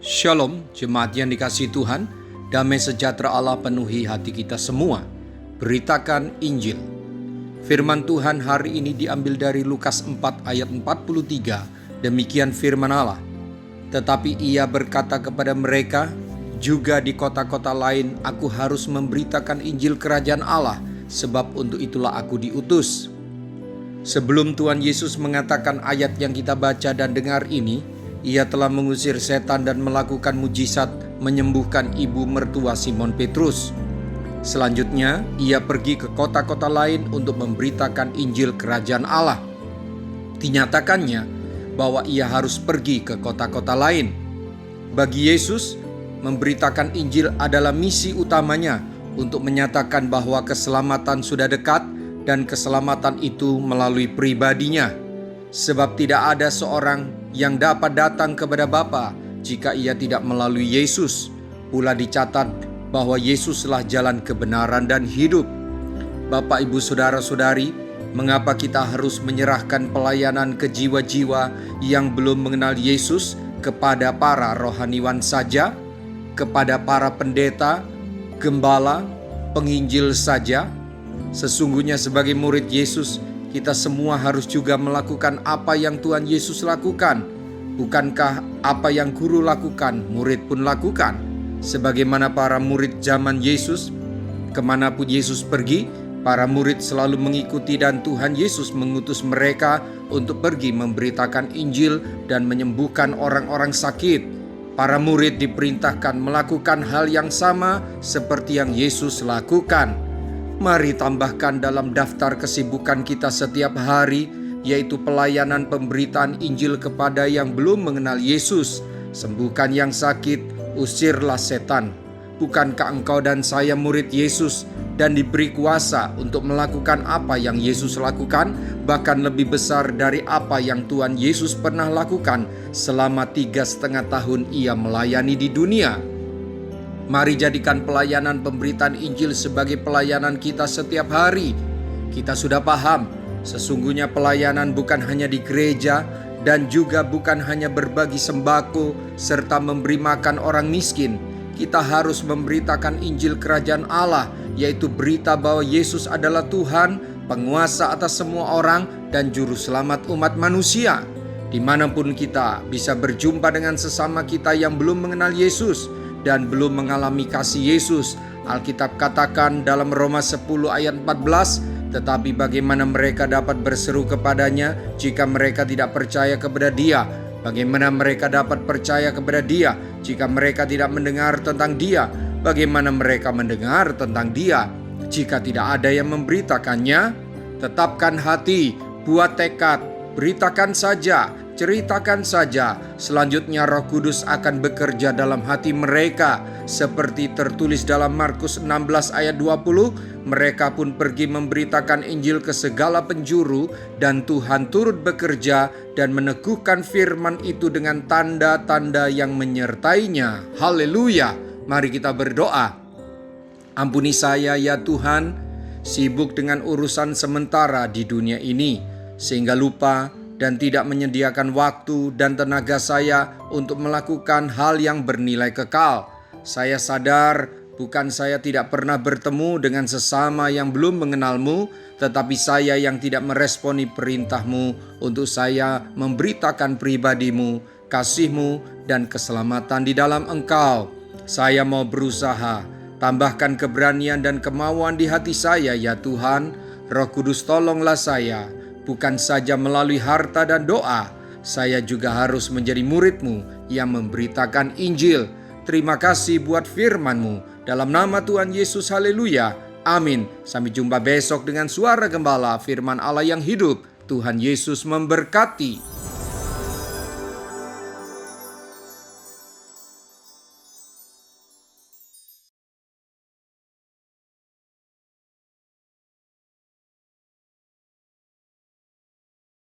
Shalom, jemaat yang dikasihi Tuhan, damai sejahtera Allah penuhi hati kita semua. Beritakan Injil. Firman Tuhan hari ini diambil dari Lukas 4 ayat 43. Demikian firman Allah. Tetapi ia berkata kepada mereka, juga di kota-kota lain aku harus memberitakan Injil kerajaan Allah, sebab untuk itulah aku diutus. Sebelum Tuhan Yesus mengatakan ayat yang kita baca dan dengar ini, ia telah mengusir setan dan melakukan mujizat menyembuhkan ibu mertua Simon Petrus. Selanjutnya, ia pergi ke kota-kota lain untuk memberitakan Injil kerajaan Allah. Dinyatakannya bahwa ia harus pergi ke kota-kota lain. Bagi Yesus, memberitakan Injil adalah misi utamanya untuk menyatakan bahwa keselamatan sudah dekat dan keselamatan itu melalui pribadinya. Sebab tidak ada seorang yang dapat datang kepada Bapa jika ia tidak melalui Yesus. Pula dicatat bahwa Yesuslah jalan kebenaran dan hidup. Bapak, Ibu, Saudara-saudari, mengapa kita harus menyerahkan pelayanan ke jiwa-jiwa yang belum mengenal Yesus kepada para rohaniwan saja, kepada para pendeta, gembala, penginjil saja? Sesungguhnya sebagai murid Yesus, kita semua harus juga melakukan apa yang Tuhan Yesus lakukan. Bukankah apa yang guru lakukan, murid pun lakukan? Sebagaimana para murid zaman Yesus, kemanapun Yesus pergi, para murid selalu mengikuti dan Tuhan Yesus mengutus mereka untuk pergi memberitakan Injil dan menyembuhkan orang-orang sakit. Para murid diperintahkan melakukan hal yang sama seperti yang Yesus lakukan. Mari tambahkan dalam daftar kesibukan kita setiap hari, yaitu pelayanan pemberitaan Injil kepada yang belum mengenal Yesus. Sembuhkan yang sakit, usirlah setan. Bukankah engkau dan saya murid Yesus dan diberi kuasa untuk melakukan apa yang Yesus lakukan, bahkan lebih besar dari apa yang Tuhan Yesus pernah lakukan selama 3,5 tahun ia melayani di dunia? Mari jadikan pelayanan pemberitaan Injil sebagai pelayanan kita setiap hari. Kita sudah paham, sesungguhnya pelayanan bukan hanya di gereja dan juga bukan hanya berbagi sembako serta memberi makan orang miskin. Kita harus memberitakan Injil kerajaan Allah, yaitu berita bahwa Yesus adalah Tuhan, penguasa atas semua orang dan juru selamat umat manusia. Dimanapun kita bisa berjumpa dengan sesama kita yang belum mengenal Yesus dan belum mengalami kasih Yesus. Alkitab katakan dalam Roma 10 ayat 14, tetapi bagaimana mereka dapat berseru kepadanya jika mereka tidak percaya kepada Dia? Bagaimana mereka dapat percaya kepada Dia jika mereka tidak mendengar tentang Dia? Bagaimana mereka mendengar tentang Dia jika tidak ada yang memberitakannya? Tetapkan hati, buat tekad, beritakan saja, ceritakan saja. Selanjutnya Roh Kudus akan bekerja dalam hati mereka. Seperti tertulis dalam Markus 16 ayat 20, mereka pun pergi memberitakan Injil ke segala penjuru dan Tuhan turut bekerja dan meneguhkan firman itu dengan tanda-tanda yang menyertainya. Haleluya. Mari kita berdoa. Ampuni saya ya Tuhan, sibuk dengan urusan sementara di dunia ini, sehingga lupa dan tidak menyediakan waktu dan tenaga saya untuk melakukan hal yang bernilai kekal. Saya sadar bukan saya tidak pernah bertemu dengan sesama yang belum mengenal-Mu, tetapi saya yang tidak meresponi perintah-Mu untuk saya memberitakan pribadi-Mu, kasih-Mu, dan keselamatan di dalam Engkau. Saya mau berusaha, tambahkan keberanian dan kemauan di hati saya ya Tuhan. Roh Kudus tolonglah saya, bukan saja melalui harta dan doa, saya juga harus menjadi murid-Mu yang memberitakan Injil. Terima kasih buat firman-Mu. Dalam nama Tuhan Yesus, haleluya. Amin. Sampai jumpa besok dengan suara gembala, firman Allah yang hidup. Tuhan Yesus memberkati.